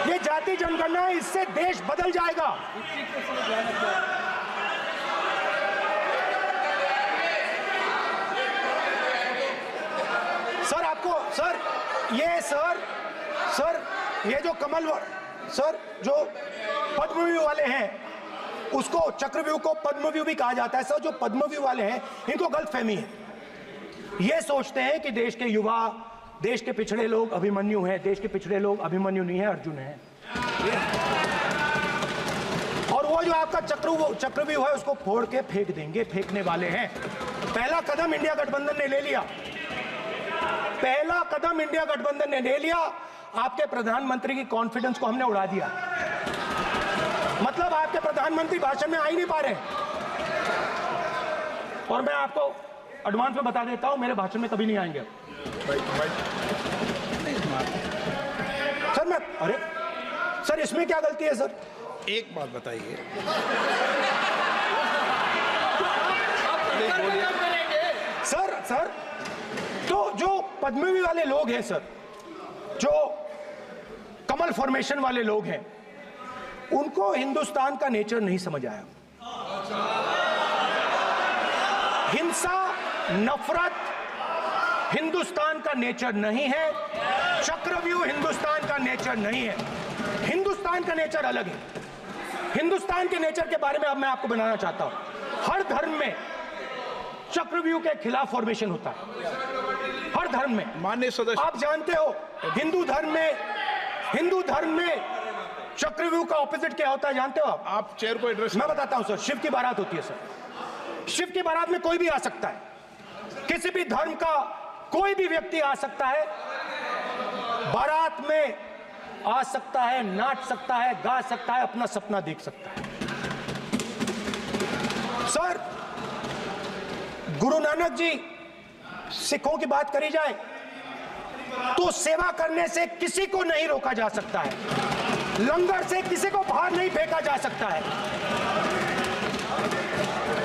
ये जाति जनगणना है, इससे देश बदल जाएगा। सर आपको सर ये जो कमल सर जो पद्मव्यूह वाले हैं, उसको चक्रव्यूह को पद्मव्यूह भी कहा जाता है। सर जो पद्मव्यूह वाले हैं इनको गलतफहमी है, ये सोचते हैं कि देश के युवा, देश के पिछड़े लोग अभिमन्यु हैं। देश के पिछड़े लोग अभिमन्यु नहीं है, अर्जुन है। और वो जो आपका चक्रव्यूह है उसको फोड़ के फेंक देंगे, फेंकने वाले हैं। पहला कदम इंडिया गठबंधन ने ले लिया, पहला कदम इंडिया गठबंधन ने ले लिया। आपके प्रधानमंत्री की कॉन्फिडेंस को हमने उड़ा दिया, मतलब आपके प्रधानमंत्री भाषण में आ ही नहीं पा रहे। और मैं आपको एडवांस में बता देता हूं, मेरे भाषण में कभी नहीं आएंगे सर। मैं अरे सर इसमें क्या गलती है सर? एक बात बताइए, सर तो जो पद्मव्यूह वाले लोग हैं सर, जो कमल फॉर्मेशन वाले लोग हैं, उनको हिंदुस्तान का नेचर नहीं समझ आया। हिंसा, नफरत हिंदुस्तान का नेचर नहीं है, चक्रव्यूह हिंदुस्तान का नेचर नहीं है। हिंदुस्तान का नेचर अलग है। हिंदुस्तान के नेचर के बारे में अब मैं आपको बनाना चाहता हूं। हर धर्म में चक्रव्यूह के खिलाफ फॉर्मेशन होता है, हर धर्म में। माननीय सदस्य, आप जानते हो हिंदू धर्म में चक्रव्यूह का ऑपोजिट क्या होता है, जानते हो आप चेयर को एड्रेस। मैं बताता हूं सर, शिव की बारात होती है सर। शिव की बारात में कोई भी आ सकता है, किसी भी धर्म का कोई भी व्यक्ति आ सकता है, बारात में आ सकता है, नाच सकता है, गा सकता है, अपना सपना देख सकता है। सर गुरु नानक जी, सिखों की बात करी जाए तो सेवा करने से किसी को नहीं रोका जा सकता है, लंगर से किसी को बाहर नहीं फेंका जा सकता है।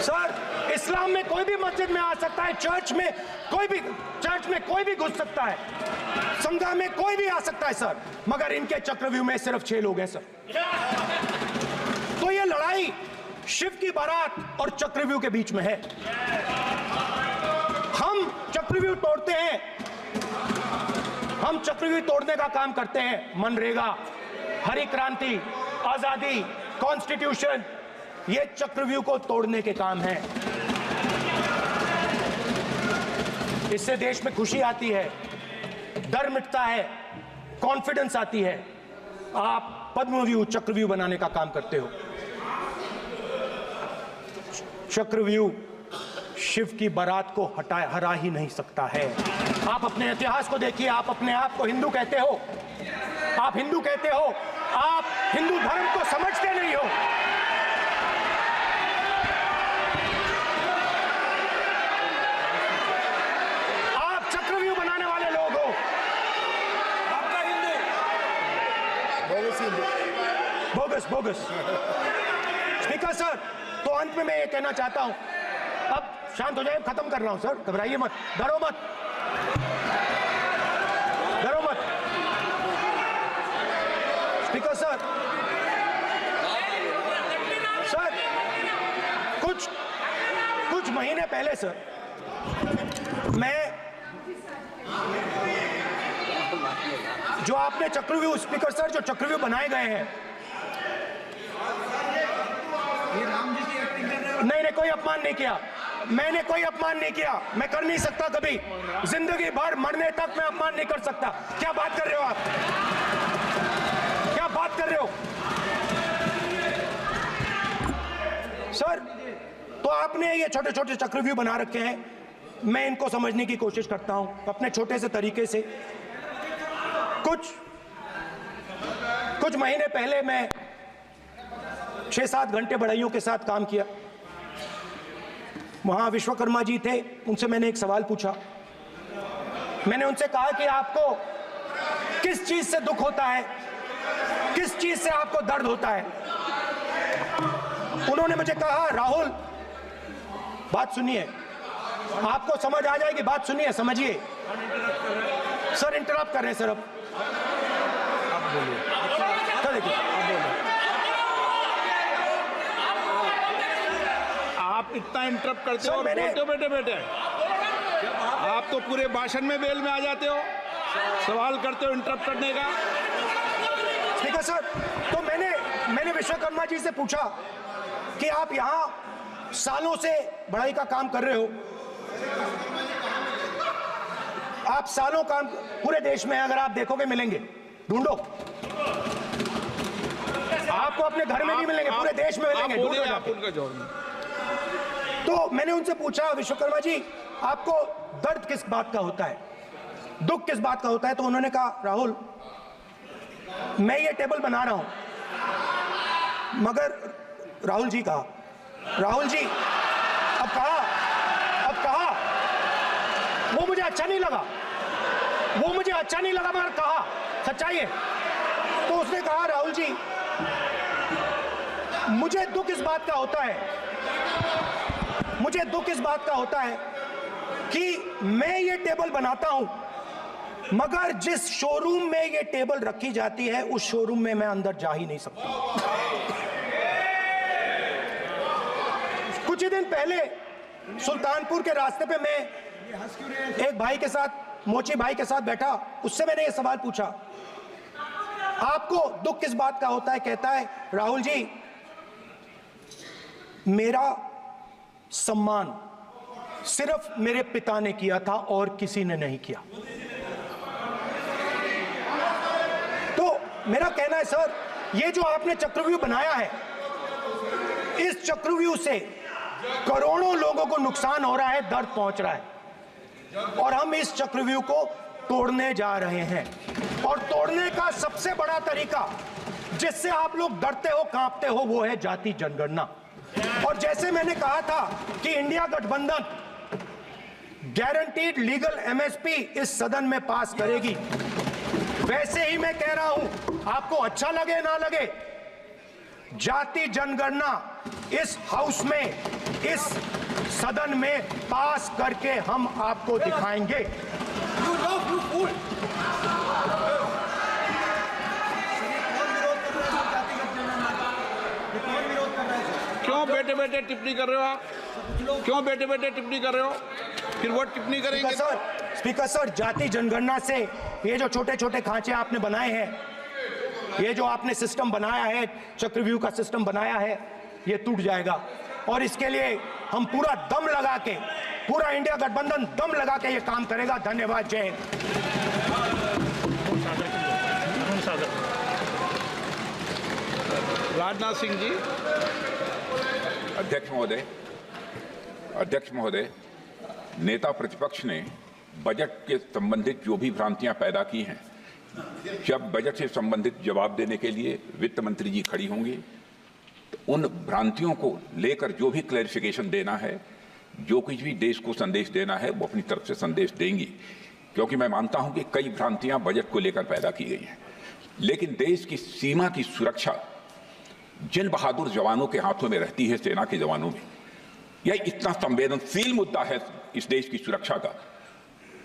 सर इस्लाम में कोई भी मस्जिद में आ सकता है, चर्च में कोई भी घुस सकता है, संघा में कोई भी आ सकता है सर, मगर इनके चक्रव्यूह में सिर्फ 6 लोग हैं सर। तो ये लड़ाई शिव की बारात और चक्रव्यूह के बीच में है। हम चक्रव्यूह तोड़ते हैं, हम चक्रव्यूह तोड़ने का काम करते हैं। मनरेगा, हरी क्रांति, आजादी, कॉन्स्टिट्यूशन, ये चक्रव्यूह को तोड़ने के काम हैं। इससे देश में खुशी आती है, डर मिटता है, कॉन्फिडेंस आती है। आप पद्मव्यूह चक्रव्यूह बनाने का काम करते हो। चक्रव्यूह शिव की बारात को हरा ही नहीं सकता है। आप अपने इतिहास को देखिए, आप अपने आप को हिंदू कहते हो, आप हिंदू कहते हो, आप हिंदू धर्म को समझते नहीं हो। आप चक्रव्यूह बनाने वाले लोग हो। आपका हिंदू बोगस। स्पीकर सर, तो अंत में मैं ये कहना चाहता हूं, अब शांत हो जाए, खत्म कर रहा हूं सर, घबराइए मत, डरो मत। स्पीकर सर, कुछ महीने पहले सर, मैं जो आपने चक्रव्यूह, स्पीकर सर, जो चक्रव्यूह बनाए गए हैं, ये राम जी की एक्टिंग कर रहे हो। नहीं कोई अपमान नहीं किया, मैंने कोई अपमान नहीं किया, मैं कर नहीं सकता कभी, जिंदगी भर मरने तक मैं अपमान नहीं कर सकता। क्या बात कर रहे हो आप, क्या बात कर रहे हो सर? तो आपने ये छोटे छोटे चक्रव्यूह बना रखे हैं, मैं इनको समझने की कोशिश करता हूं अपने छोटे से तरीके से। कुछ महीने पहले मैं 6-7 घंटे बढ़इयों के साथ काम किया। वहां विश्वकर्मा जी थे, उनसे मैंने एक सवाल पूछा। मैंने उनसे कहा कि आपको किस चीज से दुख होता है, किस चीज से आपको दर्द होता है? उन्होंने मुझे कहा, राहुल बात सुनिए, आपको समझ आ जाएगी, बात सुनिए, समझिए। सर इंटरप्ट कर रहे हैं सर, अब बोलिए, देखिए आप इतना इंटरप्ट करते हो और मैंने- बोलते हो बेटे बेटे, आप तो पूरे भाषण में बेल में आ जाते हो, सवाल करते हो इंटरप्ट करने का। ठीक है सर, तो मैंने विश्वकर्मा जी से पूछा कि आप यहां सालों से बढ़ाई का काम कर रहे हो, आप सालों काम पूरे देश में अगर आप देखोगे मिलेंगे, ढूंढो, आपको अपने घर में नहीं मिलेंगे, पूरे देश में मिलेंगे, ढूंढो बोलिए, आप जाके। उनका जवाब दीजिए। तो मैंने उनसे पूछा, विश्वकर्मा जी आपको दर्द किस बात का होता है, दुख किस बात का होता है? तो उन्होंने कहा, राहुल मैं ये टेबल बना रहा हूं, मगर राहुल जी कहा, राहुल जी अब कहा वो मुझे अच्छा नहीं लगा, मगर कहा सच्चाई है। तो उसने कहा, राहुल जी मुझे दुख इस बात का होता है, कि मैं ये टेबल बनाता हूं, मगर जिस शोरूम में ये टेबल रखी जाती है उस शोरूम में मैं अंदर जा ही नहीं सकता। कुछ ही दिन पहले सुल्तानपुर के रास्ते पे मैं एक भाई के साथ, मोची भाई के साथ बैठा, उससे मैंने ये सवाल पूछा, आपको दुख किस बात का होता है? कहता है, राहुल जी मेरा सम्मान सिर्फ मेरे पिता ने किया था और किसी ने नहीं किया। तो मेरा कहना है सर, ये जो आपने चक्रव्यूह बनाया है, इस चक्रव्यूह से करोड़ों लोगों को नुकसान हो रहा है, दर्द पहुंच रहा है, और हम इस चक्रव्यूह को तोड़ने जा रहे हैं। और तोड़ने का सबसे बड़ा तरीका जिससे आप लोग डरते हो, कांपते हो, वो है जाति जनगणना। और जैसे मैंने कहा था कि इंडिया गठबंधन गारंटीड लीगल एमएसपी इस सदन में पास करेगी, वैसे ही मैं कह रहा हूं, आपको अच्छा लगे ना लगे, जाति जनगणना इस हाउस में, इस सदन में पास करके हम आपको दिखाएंगे। क्यों बेटे बेटे टिप्पणी कर रहे हो आप? क्यों बेटे बेटे टिप्पणी कर रहे हो? फिर वो टिप्पणी करेंगे। स्पीकर सर, जाति जनगणना से ये जो छोटे छोटे खांचे आपने बनाए हैं, ये जो आपने सिस्टम बनाया है, चक्रव्यूह का सिस्टम बनाया है, ये टूट जाएगा। और इसके लिए हम पूरा दम लगा के, पूरा इंडिया गठबंधन दम लगा के ये काम करेगा। धन्यवाद, जय हिंद। राजनाथ सिंह जी। अध्यक्ष महोदय, नेता प्रतिपक्ष ने बजट के संबंधित जो भी भ्रांतियां पैदा की हैं, जब बजट से संबंधित जवाब देने के लिए वित्त मंत्री जी खड़ी होंगी तो उन भ्रांतियों को लेकर जो भी क्लैरिफिकेशन देना है, जो कुछ भी देश को संदेश देना है, वो अपनी तरफ से संदेश देंगी। क्योंकि मैं मानता हूं कि कई भ्रांतियां बजट को लेकर पैदा की गई हैं, लेकिन देश की सीमा की सुरक्षा जिन बहादुर जवानों के हाथों में रहती है, सेना के जवानों में, यह इतना संवेदनशील मुद्दा है इस देश की सुरक्षा का,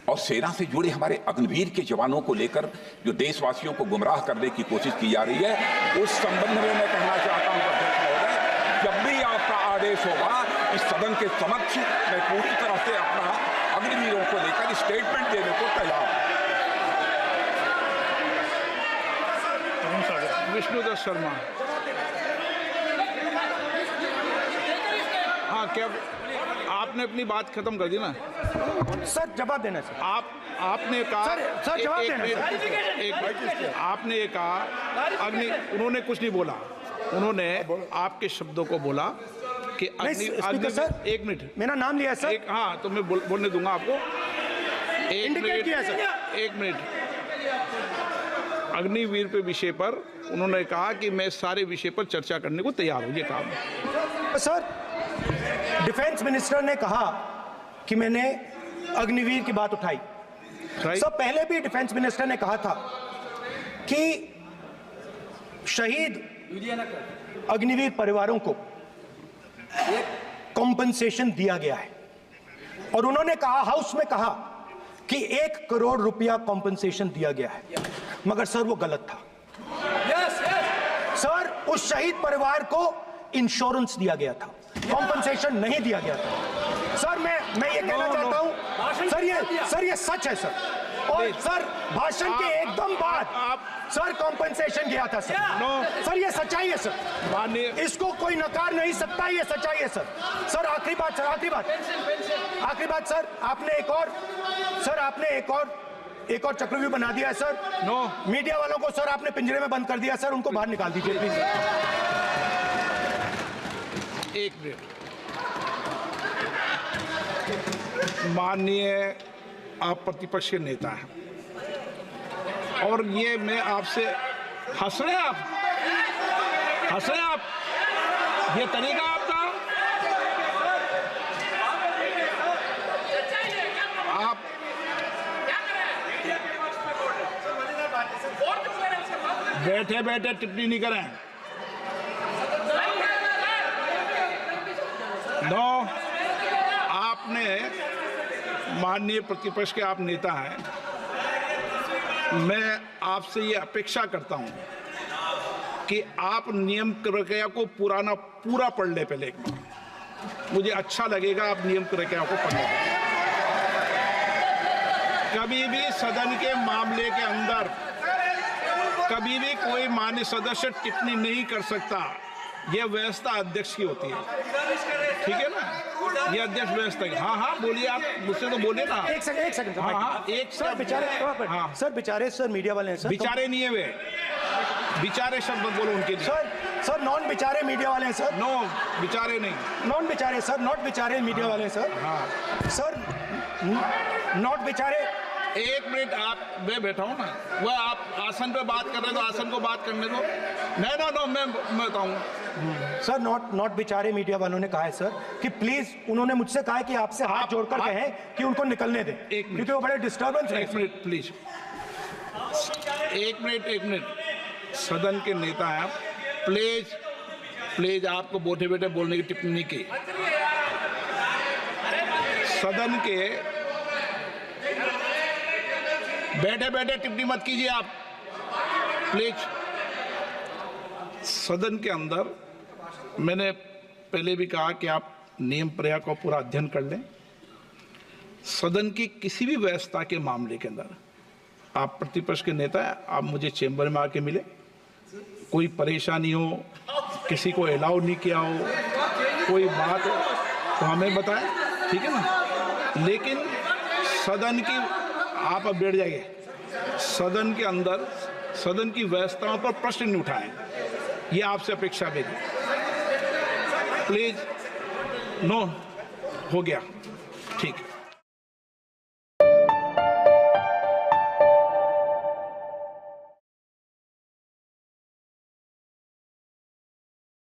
और सेना से जुड़े हमारे अग्निवीर के जवानों को लेकर जो देशवासियों को गुमराह करने की कोशिश की जा रही है, उस संबंध में मैं कहना चाहता हूं अध्यक्ष महोदय, जब भी आपका आदेश होगा इस सदन के समक्ष मैं पूरी तरह से अपना अग्निवीरों को लेकर स्टेटमेंट देने को तैयार हूं। विष्णुदत्त शर्मा। हाँ, क्या आपने अपनी बात खत्म कर दी ना? सर जवाब देना सर। आपने कहा सर जवाब देना आपने ये कहा उन्होंने कुछ नहीं बोला, उन्होंने आपके शब्दों को बोला कि स्पीकर सर, 1 मिनट, मेरा नाम लिया है सर। हाँ तो मैं बोलने दूंगा आपको। 1 इंडिकेट किया सर। 1 मिनट। अग्निवीर पे विषय पर उन्होंने कहा कि मैं सारे विषय पर चर्चा करने को तैयार हूं, ये कहा। सर डिफेंस मिनिस्टर ने कहा कि मैंने अग्निवीर की बात उठाई। सर पहले भी डिफेंस मिनिस्टर ने कहा था कि शहीद अग्निवीर परिवारों को कॉम्पनसेशन दिया गया है, और उन्होंने कहा, हाउस में कहा कि 1 करोड़ रुपया कॉम्पनसेशन दिया गया है, मगर सर वो गलत था। सर उस शहीद परिवार को इंश्योरेंस दिया गया था, कॉम्पनसेशन नहीं दिया गया था। सर मैं ये कहना चाहता हूं सर ये सच है सर। और सर भाषण के एकदम बाद सर कॉम्पनसेशन गया था सर। सर ये सच्चाई है सर, इसको कोई नकार नहीं सकता, ये सच्चाई है सर। सर आखिरी बात सर, आखिरी बात सर, आपने एक और चक्रव्यूह बना दिया है सर। मीडिया वालों को सर आपने पिंजरे में बंद कर दिया सर, उनको बाहर निकाल दीजिए प्लीज। 1 मिनट। माननीय आप प्रतिपक्ष के नेता हैं, और ये मैं आपसे हंस रहे हैं आप, ये तरीका आपका। आप बैठे बैठे टिप्पणी नहीं करें। आपने माननीय प्रतिपक्ष के आप नेता हैं, मैं आपसे ये अपेक्षा करता हूं कि आप नियम प्रक्रिया को पूरा पढ़ ले पहले एक बार। मुझे अच्छा लगेगा आप नियम प्रक्रिया को पढ़ लें। कभी भी सदन के मामले के अंदर कभी भी कोई माननीय सदस्य टिप्पणी नहीं कर सकता, यह व्यवस्था अध्यक्ष की होती है, ठीक है ना? ये अध्यक्ष व्यवस्था की। हाँ बोलिए, आप मुझसे तो बोले ना। एक सेकंड सर बेचारे सर मीडिया वाले हैं सर। बेचारे नहीं है वे, बेचारे शब्द बोलो उनके लिए। सर नॉन बेचारे मीडिया वाले हैं सर। नो बेचारे नहीं, नॉन बेचारे सर, नॉट बेचारे मीडिया वाले हैं सर। सर नॉट बेचारे। 1 मिनट, मैं बैठा हूँ ना, वह आप आसन पे बात कर रहे हो तो आसन को बात करने दो। नो मैं बताऊँ सर। नॉट बेचारे मीडिया वालों ने कहा है सर कि प्लीज, उन्होंने मुझसे कहा है कि आपसे हाथ जोड़कर कहें कि उनको निकलने दें, क्योंकि वो बड़े डिस्टर्बेंस है। 1 मिनट प्लीज, 1 मिनट। सदन के नेता हैं आप, प्लीज आपको बैठे बैठे बोलने की टिप्पणी की। सदन के बैठे बैठे टिप्पणी मत कीजिए आप, प्लीज। सदन के अंदर मैंने पहले भी कहा कि आप नियम प्रक्रिया का पूरा अध्ययन कर लें। सदन की किसी भी व्यवस्था के मामले के अंदर आप प्रतिपक्ष के नेता हैं, आप मुझे चेंबर में आके मिले, कोई परेशानी हो, किसी को अलाउ नहीं किया हो, कोई बात हो तो हमें बताएं, ठीक है ना? लेकिन सदन की, आप अब बैठ जाइए, सदन के अंदर सदन की व्यवस्थाओं पर प्रश्न नहीं उठाएं, ये आपसे अपेक्षा मेरी। प्लीज। नो हो गया, ठीक।